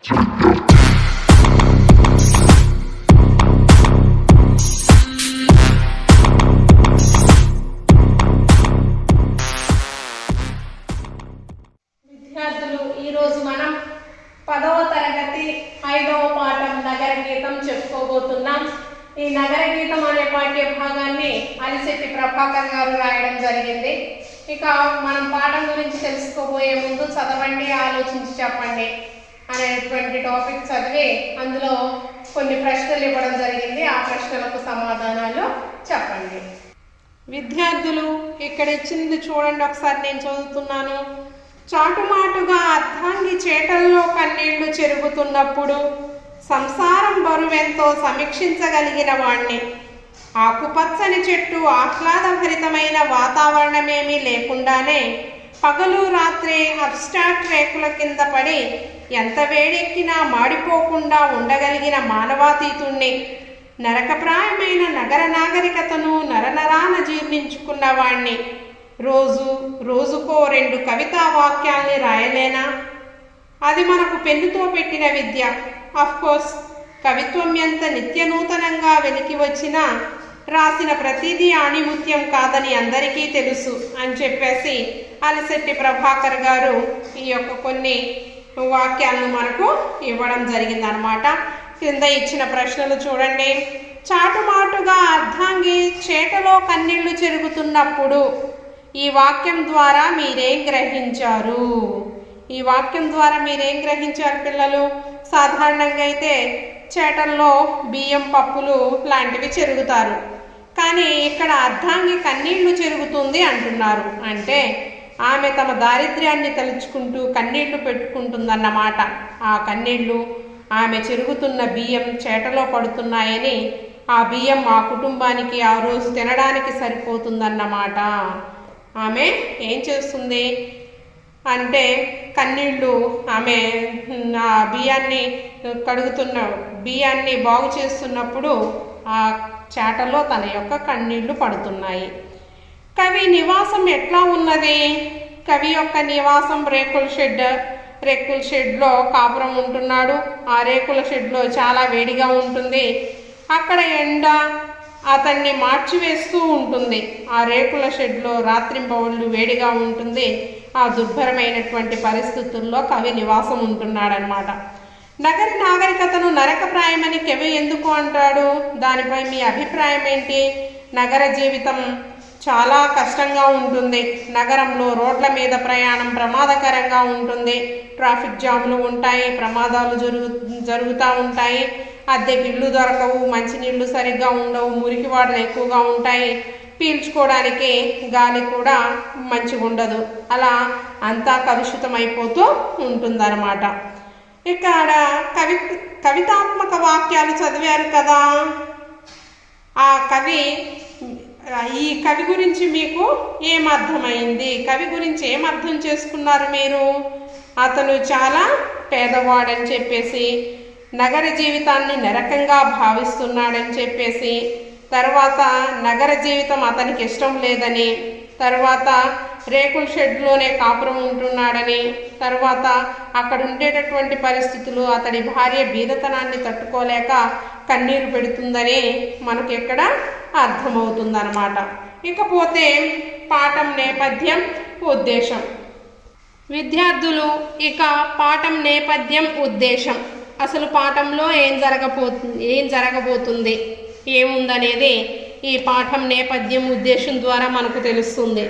విద్యార్థులు ఈరోజు మనం 10వ తరగతి 5వ పాఠం నగర గీతం చెప్పుకోబోతున్నాం. ఈ నగర గీతం అనే పాఠ్య భాగాన్ని అలిశెట్టి ప్రభాకర్ గారు రాయడం జరిగింది. ఇక మనం పాఠం గురించి తెలుసుకోబోయే ముందు చదవండి, ఆలోచించి చెప్పండి అనేటువంటి టాపిక్ చదివి అందులో కొన్ని ప్రశ్నలు ఇవ్వడం జరిగింది. ఆ ప్రశ్నలకు సమాధానాలు చెప్పండి. విద్యార్థులు ఇక్కడ ఇచ్చింది చూడండి, ఒకసారి నేను చదువుతున్నాను. చాటుమాటుగా అర్ధాంగి చేటల్లో కన్నీళ్లు చెరుగుతున్నప్పుడు సంసారం బరువెంతో సమీక్షించగలిగిన వాణ్ణి. ఆకుపచ్చని చెట్టు, ఆహ్లాదభరితమైన వాతావరణమేమీ లేకుండానే పగలు రాత్రి అబ్స్ట్రాక్ట్ రేకుల కింద పడి ఎంత వేడెక్కినా మాడిపోకుండా ఉండగలిగిన మానవాతీతుణ్ణి. నరకప్రాయమైన నగర నాగరికతను నరనరాన జీర్ణించుకున్నవాణ్ణి. రోజుకో 2 కవితా వాక్యాల్ని రాయలేనా? అది మనకు పెన్నుతో పెట్టిన విద్య. కోర్స్ కవిత్వం ఎంత నిత్య నూతనంగా వెలికి వచ్చినా రాసిన ప్రతిదీ ఆణిముత్యం కాదని అందరికీ తెలుసు అని చెప్పేసి అలిశెట్టి ప్రభాకర్ గారు ఈ యొక్క కొన్ని వాక్యాలను మనకు ఇవ్వడం జరిగిందనమాట. కింద ఇచ్చిన ప్రశ్నలు చూడండి. చాటుమాటుగా అర్ధాంగి చేటలో కన్నీళ్లు చెరుగుతున్నప్పుడు ఈ వాక్యం ద్వారా మీరేం గ్రహించారు? ఈ వాక్యం ద్వారా మీరేం గ్రహించారు పిల్లలు? సాధారణంగా అయితే చేటల్లో బియ్యం, పప్పులు లాంటివి చెరుగుతారు. కానీ ఇక్కడ అర్ధాంగి కన్నీళ్లు చెరుగుతుంది అంటున్నారు. అంటే ఆమె తమ దారిద్ర్యాన్ని తలుచుకుంటూ కన్నీళ్లు పెట్టుకుంటుందన్నమాట. ఆ కన్నీళ్లు ఆమె చెరుగుతున్న బియ్యం చేటలో పడుతున్నాయని, ఆ బియ్యం ఆ కుటుంబానికి ఆ రోజు తినడానికి సరిపోతుందన్నమాట. ఆమె ఏం చేస్తుంది అంటే కన్నీళ్ళు, ఆమె ఆ బియ్యాన్ని బాగు చేస్తున్నప్పుడు ఆ చేటలో తన యొక్క కన్నీళ్లు పడుతున్నాయి. కవి నివాసం ఎట్లా ఉన్నది? కవి యొక్క నివాసం రేకుల షెడ్లో కాపురం ఉంటున్నాడు. ఆ రేకుల షెడ్లో చాలా వేడిగా ఉంటుంది. అక్కడ ఎండ అతన్ని మార్చివేస్తూ ఉంటుంది. ఆ రేకుల షెడ్లో రాత్రింబవళ్ళు వేడిగా ఉంటుంది. ఆ దుర్భరమైనటువంటి పరిస్థితుల్లో కవి నివాసం ఉంటున్నాడనమాట. నగర నాగరికతను నరకప్రాయమని కవి ఎందుకు అంటాడు? దానిపై మీ అభిప్రాయం ఏంటి? నగర జీవితం చాలా కష్టంగా ఉంటుంది. నగరంలో రోడ్ల మీద ప్రయాణం ప్రమాదకరంగా ఉంటుంది. ట్రాఫిక్ జామ్లు ఉంటాయి, ప్రమాదాలు జరుగుతూ ఉంటాయి. అద్దెకి ఇళ్ళు దొరకవు, మంచినీళ్ళు సరిగ్గా ఉండవు, మురికివాడలు ఎక్కువగా ఉంటాయి, పీల్చుకోవడానికి గాలి కూడా మంచిగా ఉండదు. అలా అంతా కలుషితమైపోతూ ఉంటుందన్నమాట. ఇక్కడ కవితాత్మక వాక్యాలు చదివారు కదా. ఈ కవి గురించి మీకు ఏమర్థమైంది? కవి గురించి ఏమర్థం చేసుకున్నారు మీరు? అతను చాలా పేదవాడని చెప్పేసి, నగర జీవితాన్ని నరకంగా భావిస్తున్నాడని చెప్పేసి, తర్వాత నగర జీవితం అతనికి ఇష్టం లేదని, తర్వాత రేకుల షెడ్లోనే కాపురం ఉంటున్నాడని, తర్వాత అక్కడ ఉండేటటువంటి పరిస్థితులు అతడి భార్య బీదతనాన్ని తట్టుకోలేక కన్నీరు పెడుతుందని మనకి ఇక్కడ అర్థమవుతుందన్నమాట. ఇకపోతే పాఠం నేపథ్యం, ఉద్దేశం. విద్యార్థులు ఇక పాఠం నేపథ్యం, ఉద్దేశం, అసలు పాఠంలో ఏం జరగబోతుంది, ఏముందనేది ఈ పాఠం నేపథ్యం, ఉద్దేశం ద్వారా మనకు తెలుస్తుంది.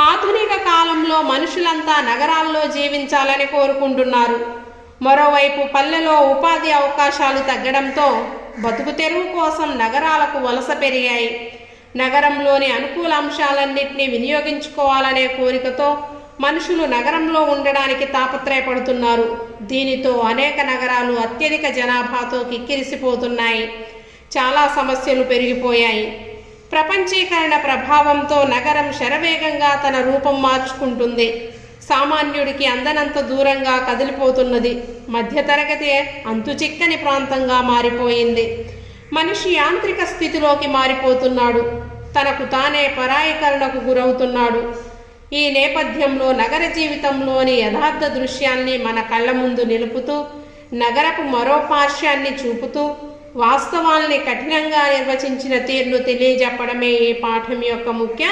ఆధునిక కాలంలో మనుషులంతా నగరాల్లో జీవించాలని కోరుకుంటున్నారు. మరోవైపు పల్లెలో ఉపాధి అవకాశాలు తగ్గడంతో బతుకు తెరువు కోసం నగరాలకు వలస పెరిగాయి. నగరంలోని అనుకూల అంశాలన్నింటినీ వినియోగించుకోవాలనే కోరికతో మనుషులు నగరంలో ఉండడానికి తాపత్రయపడుతున్నారు. దీనితో అనేక నగరాలు అత్యధిక జనాభాతో కిక్కిరిసిపోతున్నాయి. చాలా సమస్యలు పెరిగిపోయాయి. ప్రపంచీకరణ ప్రభావంతో నగరం శరవేగంగా తన రూపం మార్చుకుంటుంది. సామాన్యుడికి అందనంత దూరంగా కదిలిపోతున్నది. మధ్యతరగతి అంతుచిక్కని ప్రాంతంగా మారిపోయింది. మనిషి యాంత్రిక స్థితిలోకి మారిపోతున్నాడు. తనకు తానే పరాయీకరణకు గురవుతున్నాడు. ఈ నేపథ్యంలో నగర జీవితంలోని యథార్థ దృశ్యాన్ని మన కళ్ళ ముందు నిలుపుతూ నగరపు మరో పార్శ్యాన్ని చూపుతూ వాస్తవాల్ని కఠినంగా నిర్వచించిన తీరును తెలియజెప్పడమే ఈ పాఠం యొక్క ముఖ్య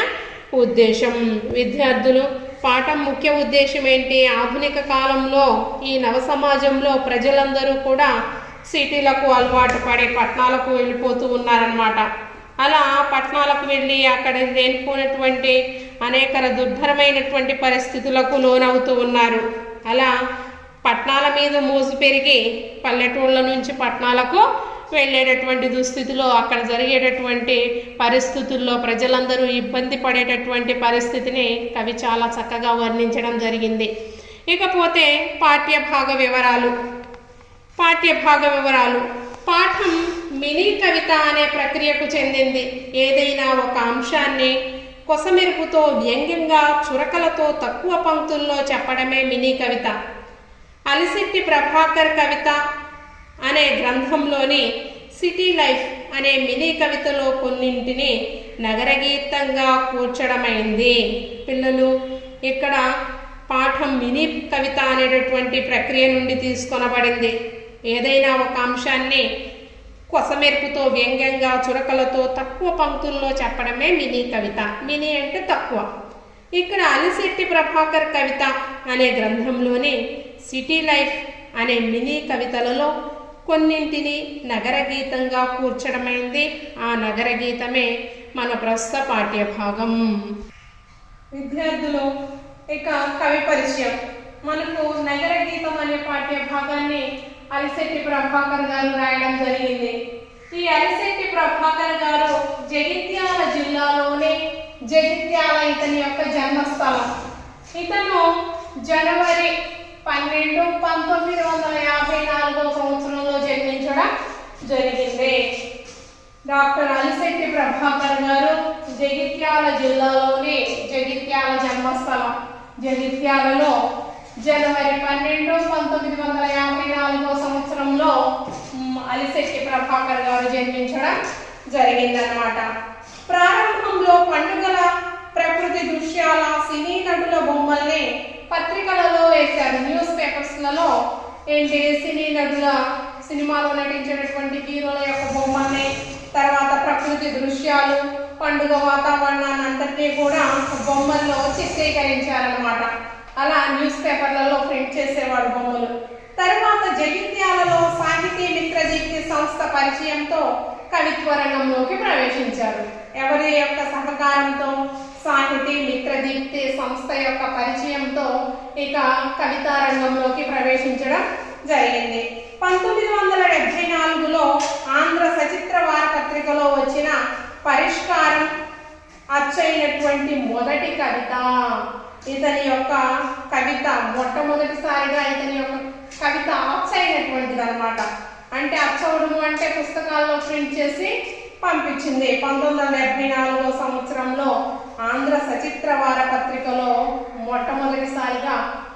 ఉద్దేశం. విద్యార్థులు, పాఠం ముఖ్య ఉద్దేశం ఏంటి? ఆధునిక కాలంలో ఈ నవ సమాజంలో ప్రజలందరూ కూడా సిటీలకు అలవాటు పడి పట్టణాలకు వెళ్ళిపోతూ ఉన్నారన్నమాట. అలా పట్టణాలకు వెళ్ళి అక్కడ లేనిపోయినటువంటి అనేక దుర్భరమైనటువంటి పరిస్థితులకు లోనవుతూ ఉన్నారు. అలా పట్టణాల మీద మోజు పెరిగి పల్లెటూళ్ళ నుంచి పట్టణాలకు వెళ్ళేటటువంటి దుస్థితిలో అక్కడ జరిగేటటువంటి పరిస్థితుల్లో ప్రజలందరూ ఇబ్బంది పడేటటువంటి పరిస్థితిని కవి చాలా చక్కగా వర్ణించడం జరిగింది. ఇకపోతే పాఠ్యభాగ వివరాలు. పాఠం మినీ కవిత అనే ప్రక్రియకు చెందింది. ఏదైనా ఒక అంశాన్ని కొసమెరుపుతో, వ్యంగ్యంగా, చురకలతో తక్కువ పంక్తుల్లో చెప్పడమే మినీ కవిత. అలిశెట్టి ప్రభాకర్ కవిత అనే గ్రంథంలోని సిటీ లైఫ్ అనే మినీ కవితలో కొన్నింటిని నగరగీతంగా కూర్చడమైంది. పిల్లలు, ఇక్కడ పాఠం మినీ కవిత అనేటటువంటి ప్రక్రియ నుండి తీసుకొనబడింది. ఏదైనా ఒక అంశాన్ని కొసమెరుపుతో, వ్యంగ్యంగా, చురకలతో తక్కువ పంక్తుల్లో చెప్పడమే మినీ కవిత. మినీ అంటే తక్కువ. ఇక్కడ అలిశెట్టి ప్రభాకర్ కవిత అనే గ్రంథంలోని సిటీ లైఫ్ అనే మినీ కవితలలో కొన్నింటిని నగరగీతంగా కూర్చడమైంది. ఆ నగరగీతమే మన ప్రస్తుత పాఠ్యభాగం. విద్యార్థులు, ఇక కవి పరిచయం. మనకు నగరగీతం అనే పాఠ్యభాగాన్ని అలిశెట్టి ప్రభాకర్ గారు రాయడం జరిగింది. ఈ అలిశెట్టి ప్రభాకర్ గారు జగిత్యాల జిల్లాలోని జగిత్యాల ఇతని యొక్క జన్మస్థలం. ఇతను జనవరి 12, 1954 సంవత్సరంలో జన్మించడం జరిగింది. డాక్టర్ అలిశెట్టి ప్రభాకర్ గారు జగిత్యాల జిల్లాలోని జగిత్యాల జన్మస్థలం జగిత్యాలలో జనవరి 12, 1954 సంవత్సరంలో అలిశెట్టి ప్రభాకర్ గారు జన్మించడం జరిగిందన్నమాట. ప్రారంభంలో పండుగల, ప్రకృతి దృశ్యాల, సినీ నటుల బొమ్మల్ని పత్రికలలో వేశారు. న్యూస్ పేపర్స్లలో ఏంటి, సినీ నటుల, సినిమాలో నటించినటువంటి హీరోల యొక్క బొమ్మల్ని, తర్వాత ప్రకృతి దృశ్యాలు, పండుగ వాతావరణాన్ని అంతటినీ కూడా బొమ్మల్లో చిత్రీకరించారనమాట. అలా న్యూస్ పేపర్లలో ప్రింట్ చేసేవాడు బొమ్మలు. తర్వాత జగిత్యాలలో సాహితీ మిత్రదీప్తి సంస్థ పరిచయంతో కవిత్వ రంగంలోకి ప్రవేశించారు. ఎవరి యొక్క సహకారంతో? సాహితీ మిత్రదీప్తి సంస్థ యొక్క పరిచయంతో ఇక కవితా రంగంలోకి ప్రవేశించడం జరిగింది. 1974లో ఆంధ్ర సచిత్ర వారపత్రికలో వచ్చిన పరిష్కారం అచ్చైనటువంటి మొదటి కవిత. ఇతని యొక్క కవిత మొట్టమొదటిసారిగా ఇతని యొక్క కవిత అచ్చైనటువంటిది అనమాట. అంటే అచ్చవడము అంటే పుస్తకాల్లో ప్రింట్ చేసి పంపించింది. 1974 సంవత్సరంలో ఆంధ్ర సచిత్ర వారపత్రికలో మొట్టమొదటిసారిగా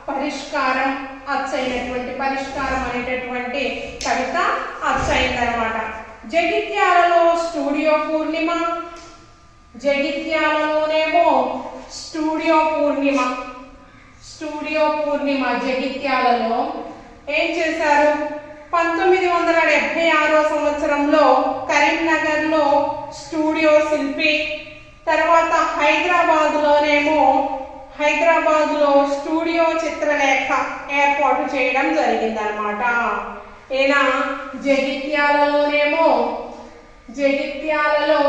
పరిష్కారం అచ్చైనటువంటి, పరిష్కారం అనేటటువంటి కవిత అచ్చైందనమాట. జగిత్యాలలో స్టూడియో పూర్ణిమ, జగిత్యాలలోనేమో స్టూడియో పూర్ణిమ జగిత్యాలలో ఏం చేశారు? 1976 సంవత్సరంలో కరీంనగర్లో స్టూడియో శిల్పి, తర్వాత హైదరాబాదులో స్టూడియో చిత్రలేఖ ఏర్పాటు చేయడం జరిగిందనమాట. ఈయన జగిత్యాలలో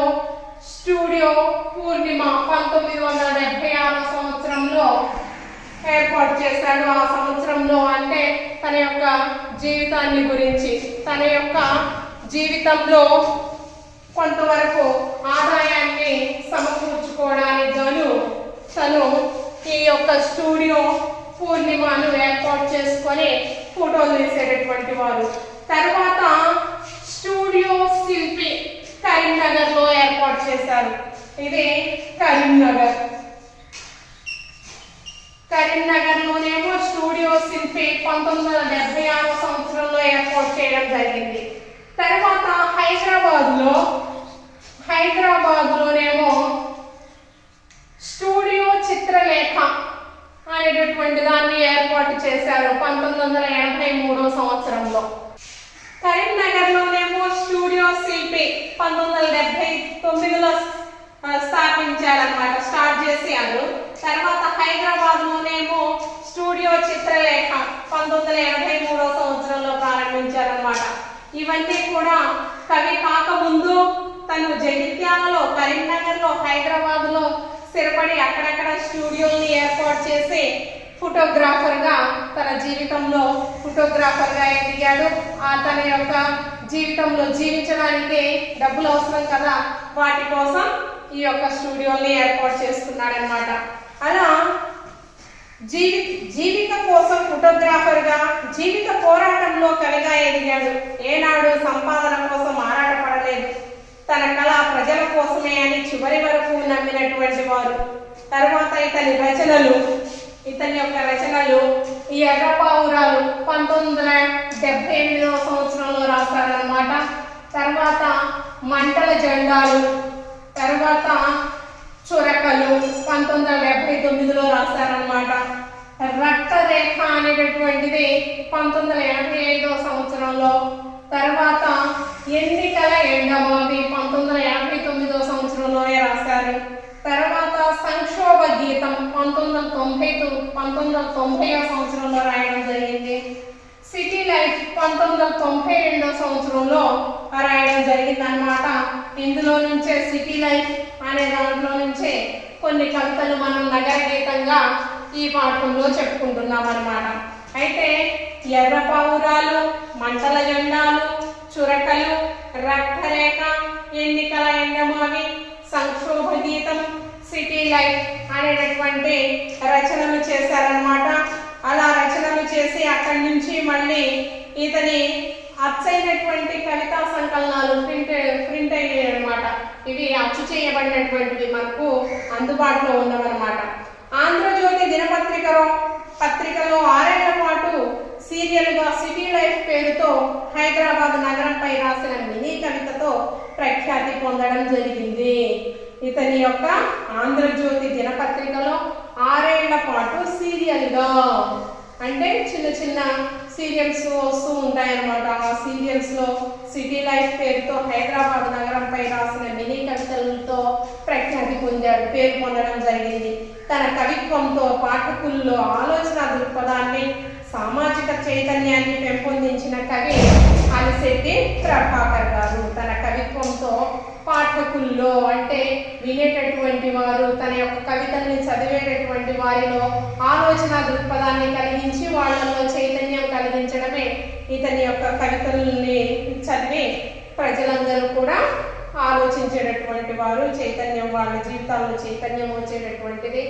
స్టూడియో పూర్ణిమ 1976 సంవత్సరంలో ఏర్పాటు చేశాడు. ఆ సంవత్సరంలో అంటే తన యొక్క జీవితాన్ని గురించి, తన యొక్క జీవితంలో కొంతవరకు ఆదాయాన్ని సమకూర్చుకోవడానికి గాను తను ఈ యొక్క స్టూడియో పూర్ణిమను ఏర్పాటు చేసుకొని ఫోటోలు తీసేటటువంటి వారు. తర్వాత స్టూడియో శిల్పి కరీంనగర్లో ఏర్పాటు చేశారు. ఇది కరీంనగర్లోనేమో స్టూడియో శిల్పి 1976 సంవత్సరంలో ఏర్పాటు చేయడం జరిగింది. తర్వాత హైదరాబాద్లోనేమో స్టూడియో చిత్రలేఖ అనేటటువంటి దాన్ని ఏర్పాటు చేశారు 1983 సంవత్సరంలో. కరీంనగర్లోనేమో స్టూడియో శిల్పి 1979లో స్థాపించారనమాట, స్టార్ట్ చేశారు. తర్వాత హైదరాబాద్లోనేమో స్టూడియో చిత్రలేఖ 1983 సంవత్సరంలో ప్రారంభించారనమాట. ఇవన్నీ కూడా కవి కాకముందు తను జగిత్యాలలో, కరీంనగర్లో, హైదరాబాద్లో స్థిరపడి అక్కడక్కడ స్టూడియోని ఏర్పాటు చేసి ఫోటోగ్రాఫర్గా తన జీవితంలో ఫోటోగ్రాఫర్గా ఎదిగాడు. తన యొక్క జీవితంలో జీవించడానికి డబ్బులు అవసరం కదా, వాటి కోసం ఈ యొక్క స్టూడియోని ఏర్పాటు చేసుకున్నాడనమాట. అలా జీవిక కోసం ఫోటోగ్రాఫర్గా, జీవిత పోరాటంలో కవిగా ఎదిగాడు. ఏనాడు సంపాదన కోసం ఆరాటపడలేదు. తన కళ ప్రజల కోసమే అని చివరి వరకు నమ్మినటువంటి వారు. తర్వాత ఇతని యొక్క రచనలు ఈ ఎర్రపావురాలు 1978 సంవత్సరంలో రాస్తారనమాట. తర్వాత మంటల జెండాలు, తర్వాత చురకలు 1979లో రాస్తారనమాట. రక్తరేఖ అనేటటువంటిది 1985 సంవత్సరంలో. తర్వాత ఎన్నికల ఎండమావి 1989 సంవత్సరంలోనే రాశారు. తర్వాత సంక్షోభ గీతం 1990 సంవత్సరంలో రాయడం జరిగింది. సిటీ లైఫ్ 1992 సంవత్సరంలో రాయడం జరిగింది అనమాట. ఇందులో నుంచే సిటీ లైఫ్ అనే దాంట్లో నుంచే కొన్ని కవితలు మనం నగర గీతంగా ఈ పాఠంలో చెప్పుకుంటున్నాం అనమాట. అయితే ఎర్రపావురాలు, మంటల జెండాలు, చురకలు, రక్తరేఖ, ఎన్నికల ఎండమావి, సంక్షోభ గీతం, సిటీ లైఫ్ అనేటటువంటి రచనలు చేశారనమాట. అలా రచనలు చేసి అక్కడి నుంచి మళ్ళీ ఇతని అచ్చైనటువంటి కవితా సంకలనాలు ప్రింట్ అయ్యాయి అనమాట. ఇవి అచ్చు చేయబడినటువంటివి మనకు అందుబాటులో ఉన్నవన్నమాట. ఆంధ్రజ్యోతి దినపత్రికలో 6 ఏళ్ల పాటు సీరియల్గా సిటీ లైఫ్ పేరుతో హైదరాబాద్ నగరంపై రాసిన మినీ కవితతో ప్రఖ్యాతి పొందడం జరిగింది. ఇతని యొక్క ఆంధ్రజ్యోతి దినపత్రికలో 6 ఏళ్ల పాటు సీరియల్గా, అంటే చిన్న చిన్న సీరియల్స్ వస్తూ ఉంటాయన్నమాట. ఆ సీరియల్స్లో సిటీ లైఫ్ పేరుతో హైదరాబాద్ నగరంపై రాసిన మినీ కవితలతో ప్రఖ్యాతి పొందాడు, పేరు పొందడం జరిగింది. తన కవిత్వంతో పాఠకుల్లో ఆలోచన దృక్పథాన్ని, సామాజిక చైతన్యాన్ని పెంపొందించిన కవి అలిశెట్టి ప్రభాకర్ గారు. తన కవిత్వంతో పాఠకుల్లో, అంటే వినేటటువంటి వారు, తన యొక్క కవితల్ని చదివేటటువంటి వారిలో ఆలోచన దృక్పథాన్ని కలిగించి వాళ్ళలో చైతన్యం కలిగించడమే ఇతని యొక్క కవితల్ని చదివి ప్రజలందరూ కూడా ఆలోచించేటటువంటి వారు. చైతన్యం, వాళ్ళ జీవితాల్లో చైతన్యం వచ్చేటటువంటిది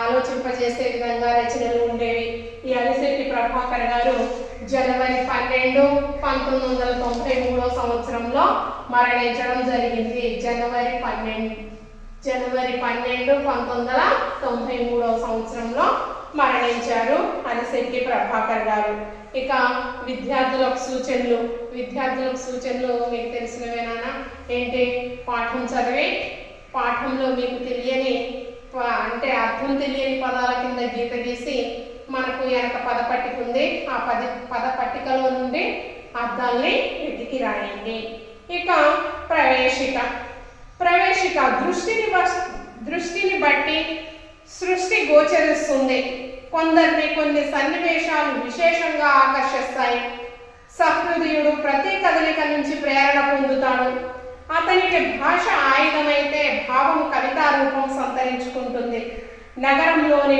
ఆలోచింపజేసే విధంగా రచనలు ఉండేవి. ఈ అలిశెట్టి ప్రభాకర్ గారు జనవరి 12, 1993 సంవత్సరంలో మరణించడం జరిగింది. జనవరి 12, 1993 సంవత్సరంలో మరణించారు అలిశెట్టి ప్రభాకర్ గారు. ఇక విద్యార్థులకు సూచనలు మీకు తెలిసినవేనా? ఏంటి? పాఠం చదివి పాఠంలో మీకు తెలియని, అంటే అర్థం తెలియని పదాల కింద గీత గీసి మనకు వెనక పదపట్టిక ఉంది. ఆ పదపట్టికలో నుండి అర్థాల్ని వెతికి రాయండి. ఇక ప్రవేశిక దృష్టిని బట్టి సృష్టి గోచరిస్తుంది. కొందరిని కొన్ని సన్నివేశాలు విశేషంగా ఆకర్షిస్తాయి. సహృదయుడు ప్రతి కదలిక నుంచి ప్రేరణ పొందుతాడు. అతనికి భాష ఆయుధమైతే భావం కవితా రూపం సంతరించుకుంటుంది. నగరంలోని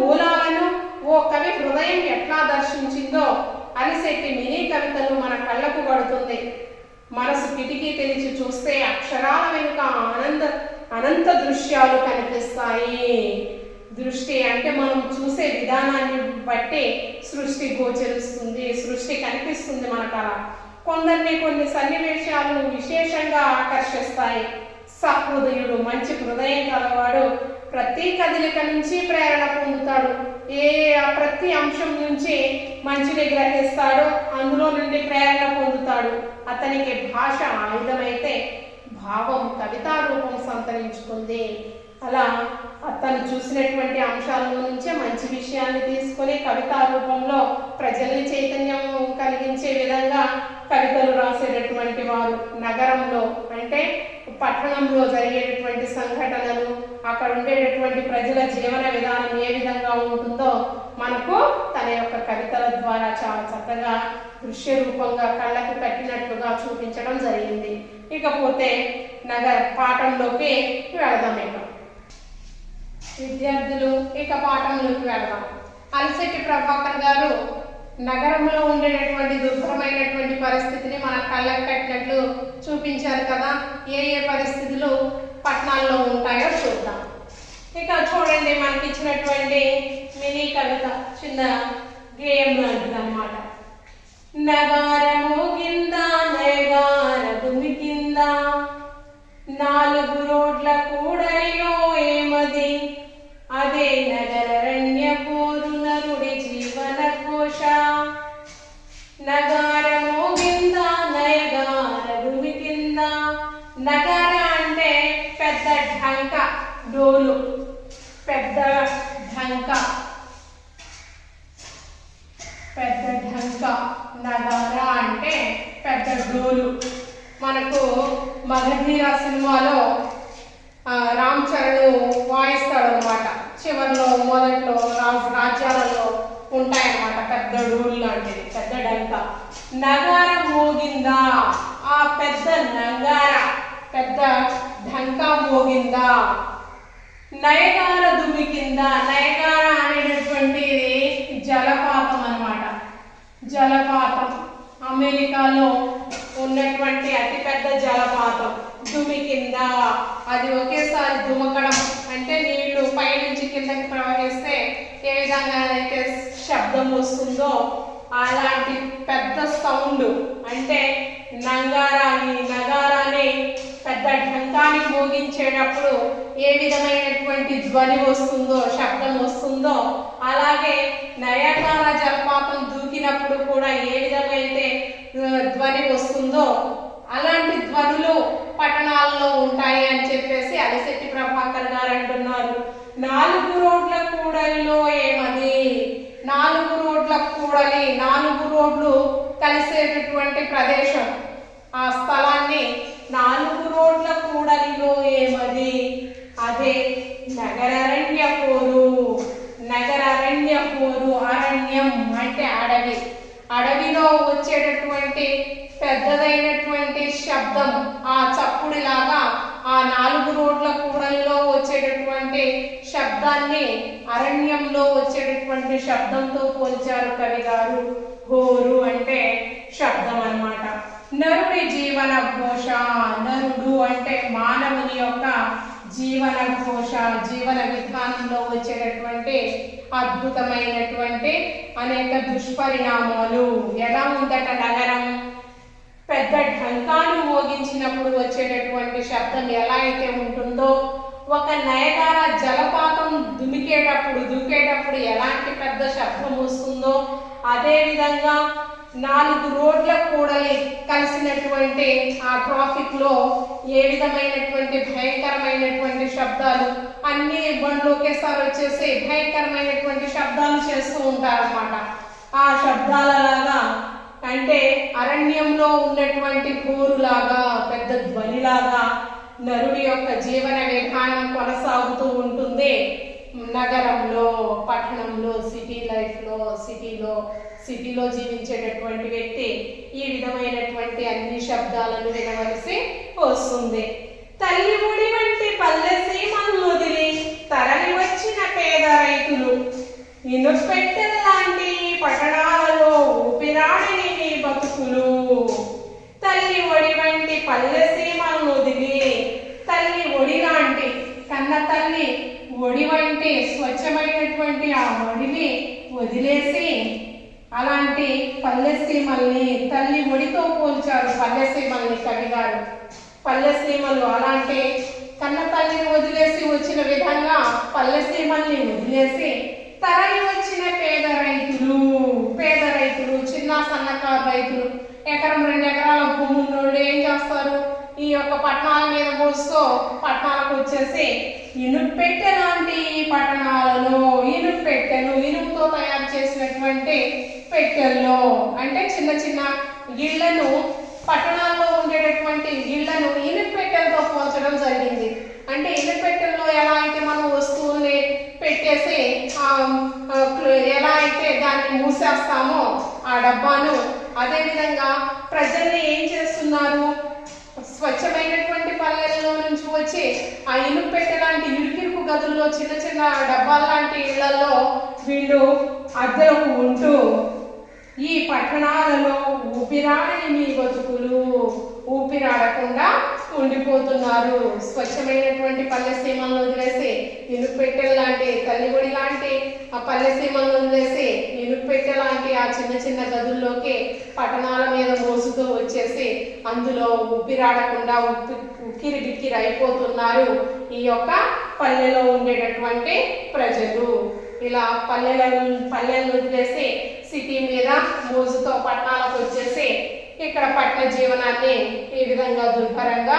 మూలాలను ఓ కవి హృదయం ఎట్లా దర్శించిందో అలిశెట్టి మినీ కవితలు మన కళ్ళకు పడుతుంది. మనసు కిటికీ తెరిచి చూస్తే అక్షరాల వెనుక అనంత దృశ్యాలు కనిపిస్తాయి. దృష్టి అంటే మనం చూసే విధానాన్ని బట్టి సృష్టి గోచరిస్తుంది, సృష్టి కనిపిస్తుంది మనకు. అలా కొందరిని కొన్ని సన్నివేశాలు విశేషంగా ఆకర్షిస్తాయి. సహృదయుడు మంచి హృదయం కలవాడు ప్రతి కదలిక నుంచి ప్రేరణ పొందుతాడు. ప్రతి అంశం నుంచి మంచిని గ్రహిస్తాడు, అందులో నుండి ప్రేరణ పొందుతాడు. అతనికి భాష ఆయుధమైతే భావం కవితా రూపం సంతరించుకుంది. అలా తను చూసినటువంటి అంశాల్లో నుంచే మంచి విషయాన్ని తీసుకొని కవితా రూపంలో ప్రజల్ని చైతన్యం కలిగించే విధంగా కవితలు రాసేటటువంటి వారు. నగరంలో అంటే పట్టణంలో జరిగేటటువంటి సంఘటనలు, అక్కడ ఉండేటటువంటి ప్రజల జీవన విధానం ఏ విధంగా ఉంటుందో మనకు తన యొక్క కవితల ద్వారా చాలా చక్కగా దృశ్య రూపంగా కళ్ళకు కట్టినట్లుగా చూపించడం జరిగింది. ఇకపోతే పాఠంలోకి వెళదాం. విద్యార్థులు ఇక పాఠంలోకి వెళదాం. అలశెట్టి ప్రభాకర్ గారు నగరంలో ఉండేటటువంటి దుర్భరమైనటువంటి పరిస్థితిని మన కళ్ళకు కట్టినట్లు చూపించారు కదా. ఏ ఏ పరిస్థితులు పట్టణాల్లో ఉంటాయో చూద్దాం. ఇక చూడండి, మనకి ఇచ్చినటువంటి మినీ కవిత చిన్న గేయం లాంటిది అన్నమాట. నగారము కింద నయగార దుమి కింద, 4 రోడ్ల కూడలిలో ఏమది, అదే నగరరణ్య పోరు నరుడి జీవన ఘోష. నగారము కింద నయగార దుమి కింద. నగార అంటే పెద్ద ఢంక, డోలు, పెద్ద ఢంక, పెద్ద ఢంక. నగార అంటే పెద్ద డోలు. మనకు మగధీర సినిమాలో రామ్ చరణ్ వాయిస్తాడు అనమాట. చివరిలో మొదట్లో రాజ్యాలలో ఉంటాయన్నమాట పెద్ద డోలు లాంటిది, పెద్ద డంక. నగార మోగిందా, ఆ పెద్ద నగార, పెద్ద ఢంక మోగిందా. నయగార దుమి కింద. నయగార అనేటటువంటిది జలపాతం అన్నమాట. జలపాతం అమెరికాలో ఉన్నటువంటి అతిపెద్ద జలపాతం. దుమి కింద, అది ఒకేసారి దుమకడం అంటే నీళ్లు పైనుంచి కిందకి ప్రవహిస్తే ఏ విధంగా అయితే శబ్దం వస్తుందో అలాంటి పెద్ద సౌండ్ అంటే నంగారా. ఈ నగారాన్ని పెద్ద ఢంకాన్ని మోగించేటప్పుడు ఏ విధమైనటువంటి ధ్వని వస్తుందో, శబ్దం వస్తుందో, అలాగే నయగార జలపాతం దూకినప్పుడు కూడా ఏ విధమైతే ధ్వని వస్తుందో అలాంటి ధ్వనులు పట్టణాల్లో ఉంటాయి అని చెప్పేసి అలశెట్టి ప్రభాకర్ గారు అంటున్నారు. 4 రోడ్ల కూడలిలో ఏమది. 4 రోడ్ల కూడలి, 4 రోడ్లు కలిసేటటువంటి ప్రదేశం, ఆ స్థలాన్ని 4 రోడ్ల కూడలిలో ఏమది, అదే నగరరణ్య పోరు. నగరరణ్య పోరు, అరణ్యం అంటే అడవి. అడవిలో వచ్చేటటువంటి పెద్దదైనటువంటి శబ్దం, ఆ చప్పుడిలాగా ఆ 4 రోడ్ల కూడలిలో వచ్చేటటువంటి శబ్దాన్ని అరణ్యంలో వచ్చేటటువంటి శబ్దంతో పోల్చారు కవి గారు. హోరు అంటే శబ్దం అన్నమాట. నరుడి జీవన ఘోష. నరుడు అంటే మానవుని యొక్క జీవన ఘోష, జీవన విధానంలో వచ్చేటటువంటి అద్భుతమైనటువంటి అనేక దుష్పరిణామాలు. ఎలా ఉందట నగరం? పెద్ద ఢంకాను మోగించినప్పుడు వచ్చేటటువంటి శబ్దం ఎలా అయితే ఉంటుందో, ఒక నయగార జలపాతం దూకేటప్పుడు ఎలాంటి పెద్ద శబ్దం వస్తుందో, అదే విధంగా 4 రోడ్ల కూడలి కలిసినటువంటి ఆ ట్రాఫిక్ లో ఏ విధమైనటువంటి భయంకరమైనటువంటి శబ్దాలు, అన్ని బండ్లు ఒకేసారి వచ్చేసి భయంకరమైనటువంటి శబ్దాలు చేస్తూ ఉంటారన్నమాట. ఆ శబ్దాలలాగా అంటే అరణ్యంలో ఉన్నటువంటి హోరులాగా, పెద్ద ధ్వనిలాగా నరుడి యొక్క జీవన విధానం కొనసాగుతూ ఉంటుంది నగరంలో, పట్టణంలో, సిటీ లైఫ్లో. సిటీలో జీవించేటటువంటి వ్యక్తి ఈ విధమైనటువంటి అన్ని శబ్దాలను వినవలసి వస్తుంది. తల్లి ఒడి వంటి పల్లె సీమను వదిలి తరలి వచ్చిన పేద రైతులు, ఇనుపెట్టెల్లాంటి పట్టణాలలో ఊపిరాడని నీ బతుకులు. తల్లి ఒడి వంటి పల్లె సీమను వదిలి, తల్లి ఒడి లాంటి, కన్న తల్లి ఒడి వంటి స్వచ్ఛమైనటువంటి ఆ ఒడిని వదిలేసి అలాంటి పల్లెసీమల్ని తల్లి ఒడితో పోల్చారు పల్లెసీమల్ని కవి గారు. పల్లెసీమలు అలాంటి కన్న తల్లిని వదిలేసి వచ్చిన విధంగా పల్లెసీమల్ని వదిలేసి తరలి వచ్చిన పేద రైతులు, చిన్న సన్నకారు రైతులు, 1-2 ఎకరాల భూమి ఉన్నోళ్ళు ఏం చేస్తారు? ఈ యొక్క పట్టణాల మీద రోజుతో పట్టణాలకు వచ్చేసి ఇనుపెట్టె లాంటి పట్టణాలలో ఇనుపెట్టెలు ఇనుముతో తయారు చేసినటువంటి పెట్టెల్లో అంటే చిన్న చిన్న ఇళ్లను పట్టణాల్లో ఉండేటటువంటి ఇళ్లను ఇనుపెట్టెలతో పోల్చడం జరిగింది. అంటే ఇనుపెట్టెల్లో ఎలా అయితే మనం వస్తువుల్ని పెట్టేసి ఎలా అయితే దాన్ని మూసేస్తామో ఆ డబ్బాను, అదేవిధంగా ప్రజల్ని ఏం చేస్తున్నారు, స్వచ్ఛమైనటువంటి పల్లెల్లో నుంచి వచ్చి ఆ ఇనుపెట్టె లాంటి ఇరుకిరుకు గదుల్లో చిన్న చిన్న డబ్బాల లాంటి ఇళ్లలో వీళ్ళు అద్దెలకు ఉంటూ ఈ పట్టణాలలో ఊపిరాడని మీ బతుకులు ఊపిరాడకుండా ఉండిపోతున్నారు. స్వచ్ఛమైనటువంటి పల్లె సీమలను వదిలేసి ఇనుపెట్టెల లాంటి తల్లిగుడి లాంటి ఆ పల్లె సీమలను వదిలేసి ఇనుపెట్టె లాంటి ఆ చిన్న చిన్న గదుల్లోకి పట్టణాల మీద మోసుతూ వచ్చేసి అందులో ఊపిరాడకుండా ఉక్కిరి బిక్కిరి అయిపోతున్నారు ఈ యొక్క పల్లెలో ఉండేటటువంటి ప్రజలు. ఇలా పల్లెలను వదిలేసి సిటీ మీద మోజుతో పట్టణాలకు వచ్చేసి ఇక్కడ పట్టణ జీవనాన్ని ఈ విధంగా దుర్భరంగా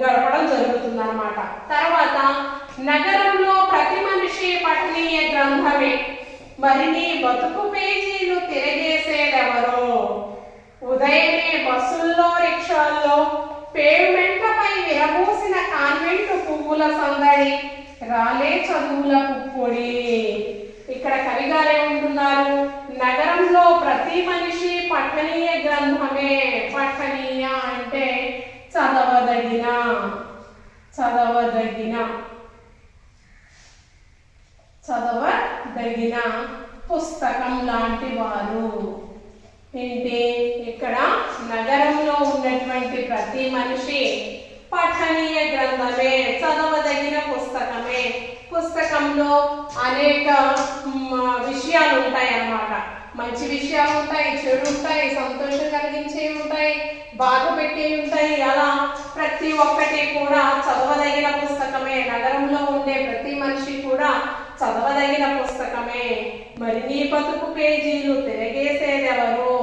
గడపడం జరుగుతుంది అన్నమాట. తర్వాత నగరంలో ప్రతి మనిషి పఠనీయ గ్రంథమే, మరి నీ బతుకు పేజీలు తిరగేసేదెవరో. ఉదయమే బస్సుల్లో రిక్షాల్లో పేవ్మెంట్లపై విరబూసిన కాన్వెంట్ పువ్వుల సందడి, రాలే చదువుల పుప్పొడి. ఇక్కడ కవిగారు ఏమంటున్నారు, నగరంలో ప్రతి మనిషి పఠనీయ గ్రంథమే. పఠనీయ అంటే చదవదగిన పుస్తకం లాంటి వారు. ఏంటి, ఇక్కడ నగరంలో ఉన్నటువంటి ప్రతి మనిషి పఠనీయ గ్రంథమే, చదవదగిన పుస్తకమే. పుస్తకంలో అనేక విషయాలు ఉంటాయి అన్నమాట. మంచి విషయాలు ఉంటాయి, చెడు ఉంటాయి, సంతోషం కలిగించేవి ఉంటాయి, బాధ పెట్టేవి ఉంటాయి. అలా ప్రతి ఒక్కటి కూడా చదవదగిన పుస్తకమే. నగరంలో ఉండే ప్రతి మనిషి కూడా చదవదగిన పుస్తకమే. మరి నీ బతుకు పేజీలు తిరగేసేదెవరో.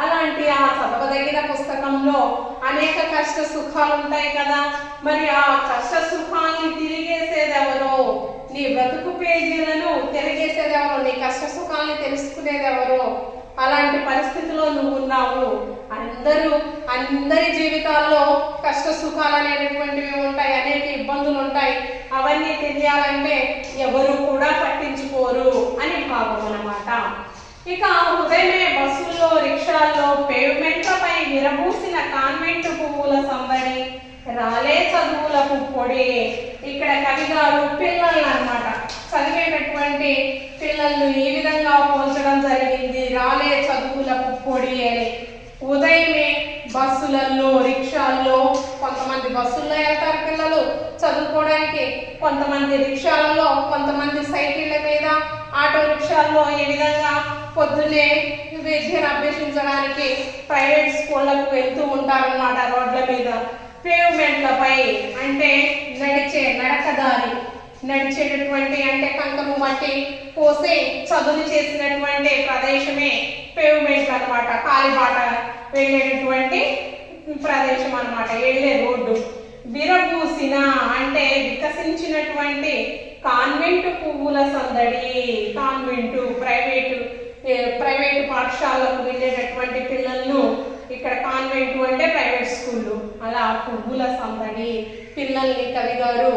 అలాంటి ఆ చదవదగిన పుస్తకంలో అనేక కష్ట సుఖాలు ఉంటాయి కదా, మరి ఆ కష్ట సుఖాన్ని తిరిగేసేదెవరో, నీ బ్రతుకు పేజీలను తిరిగేసేదెవరో, నీ కష్ట సుఖాన్ని తెలుసుకునేదెవరో. అలాంటి పరిస్థితిలో నువ్వు ఉన్నావు. అందరి జీవితాల్లో కష్ట సుఖాలు అనేటటువంటివి ఉంటాయి, అనేక ఇబ్బందులు ఉంటాయి. అవన్నీ తెలియాలంటే ఎవరు కూడా పట్టించుకోరు అని భావం అన్నమాట. ఇక ఉదయమే బస్సుల్లో రిక్షాల్లో పేవ్మెంట్లపై విరబూసిన కాన్వెంట్ పువ్వుల సందడి, రాలే చదువుల పుప్పొడి. ఇక్కడ కవిగారు పిల్లల్ని అన్నమాట, చదివేటటువంటి పిల్లల్ని ఈ విధంగా పోల్చడం జరిగింది, రాలే చదువుల పుప్పొడి అని. ఉదయమే బస్సులలో రిక్షాల్లో, కొంతమంది బస్సుల్లో వెళ్తారు పిల్లలు చదువుకోవడానికి, కొంతమంది రిక్షాలలో, కొంతమంది సైకిళ్ళ మీద, ఆటో రిక్షాల్లో ఈ విధంగా పొద్దున్నే విద్యను అభ్యసించడానికి ప్రైవేట్ స్కూళ్లకు వెళ్తూ ఉంటారన్నమాట. రోడ్ల మీద పేవ్మెంట్లపై అంటే నడకదారి, నడిచేటటువంటి అంటే కంకము మట్టి పోసి చదువు చేసినటువంటి ప్రదేశమే పేవ్మెంట్ అన్నమాట. కాలిబాట వెళ్ళేటటువంటి ప్రదేశం అన్నమాట, వెళ్ళే రోడ్డు. విరబూసిన అంటే వికసించినటువంటి కాన్వెంట్ పువ్వుల సందడి. కాన్వెంట్ ప్రైవేటు పాఠశాలకు వెళ్ళేటటువంటి పిల్లలను ఇక్కడ కాన్వెంట్ అంటే ప్రైవేట్ స్కూళ్ళు. అలా పువ్వుల సందడి. పిల్లల్ని కవిగారు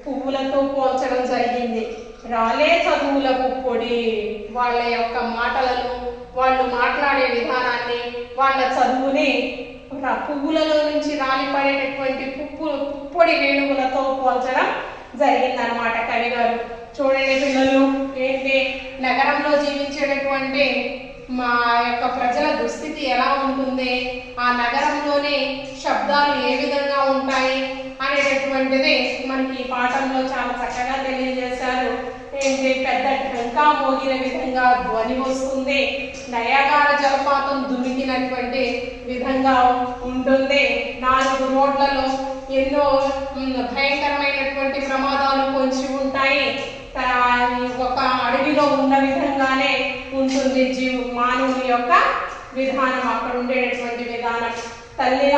పువ్వులతో పోల్చడం జరిగింది. రాలే చదువుల పుప్పొడి. వాళ్ళ యొక్క మాటలను, వాళ్ళు మాట్లాడే విధానాన్ని, వాళ్ళ చదువుని పువ్వులలో నుంచి రాలిపడేటటువంటి పుప్పొడి రేణువులతో పోల్చడం జరిగిందనమాట కవిగారు. చూడండి పిల్లలు, ఏంటి నగరంలో జీవించేటటువంటి మా యొక్క ప్రజల దుస్థితి ఎలా ఉంటుంది, ఆ నగరంలోనే శబ్దాలు ఏ విధంగా ఉంటాయి అనేటటువంటిది మనకి ఈ పాఠంలో చాలా చక్కగా తెలియజేశారు. ఏంటి, పెద్ద ఢంకా మోగిన విధంగా ధ్వని వస్తుంది, నయాగార జలపాతం దుమికినటువంటి విధంగా ఉంటుంది. 4 రోడ్లలో ఎన్నో భయంకరమైనటువంటి ప్రమాదాలు పొంచి ఉంటాయి. ఒక అడవిలో ఉన్న విధంగానే ఉంటుంది మానవుని యొక్క విధానం, అక్కడ ఉండేటటువంటి విధానం. తల్లి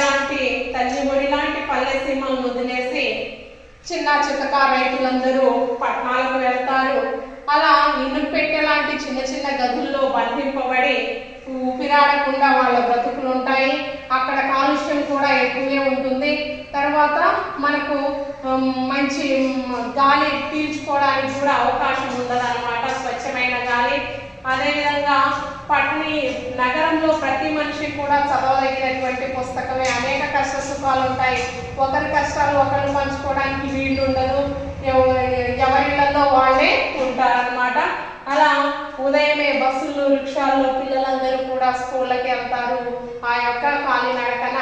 ఒడి లాంటి పల్లె సీమలను వదిలేసి చిన్న చితక రైతులందరూ పట్టణాలకు వెళ్తారు. అలా ఇనుము పెట్టే లాంటి చిన్న చిన్న గదుల్లో బంధింపబడి ఊపిరాడకుండా వాళ్ళ బ్రతుకులు ఉంటాయి. అక్కడ కాలుష్యం కూడా ఎక్కువే ఉంటుంది. తర్వాత మనకు మంచి గాలి పీల్చుకోవడానికి కూడా అవకాశం ఉండదన్నమాట, స్వచ్ఛమైన గాలి. అదేవిధంగా నగరంలో ప్రతి మనిషి కూడా చదవదగినటువంటి పుస్తకమే. అనేక కష్ట సుఖాలు ఉంటాయి. ఒకరి కష్టాలు ఒకరు పంచుకోవడానికి వీళ్ళు ఉండదు, ఎవరిళ్లలో వాళ్ళే ఉంటారన్నమాట. అలా ఉదయమే బస్సుల్లో రిక్షాల్లో పిల్లలందరూ కూడా స్కూళ్ళకి వెళ్తారు. ఆ యొక్క కాలినడకన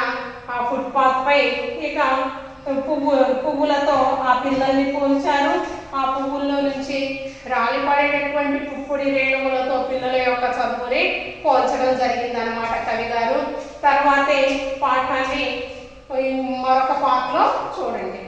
ఆ ఫుట్పాత్ పై ఇక పువ్వులతో ఆ పిల్లల్ని పోల్చారు. ఆ పువ్వుల్లో నుంచి రాలిపడేటటువంటి పుప్పొడి రేణువులతో పిల్లల యొక్క చదువుని పోల్చడం జరిగిందనమాట కవి గారు. తర్వాతే పాఠాన్ని మరొక పాటలో చూడండి.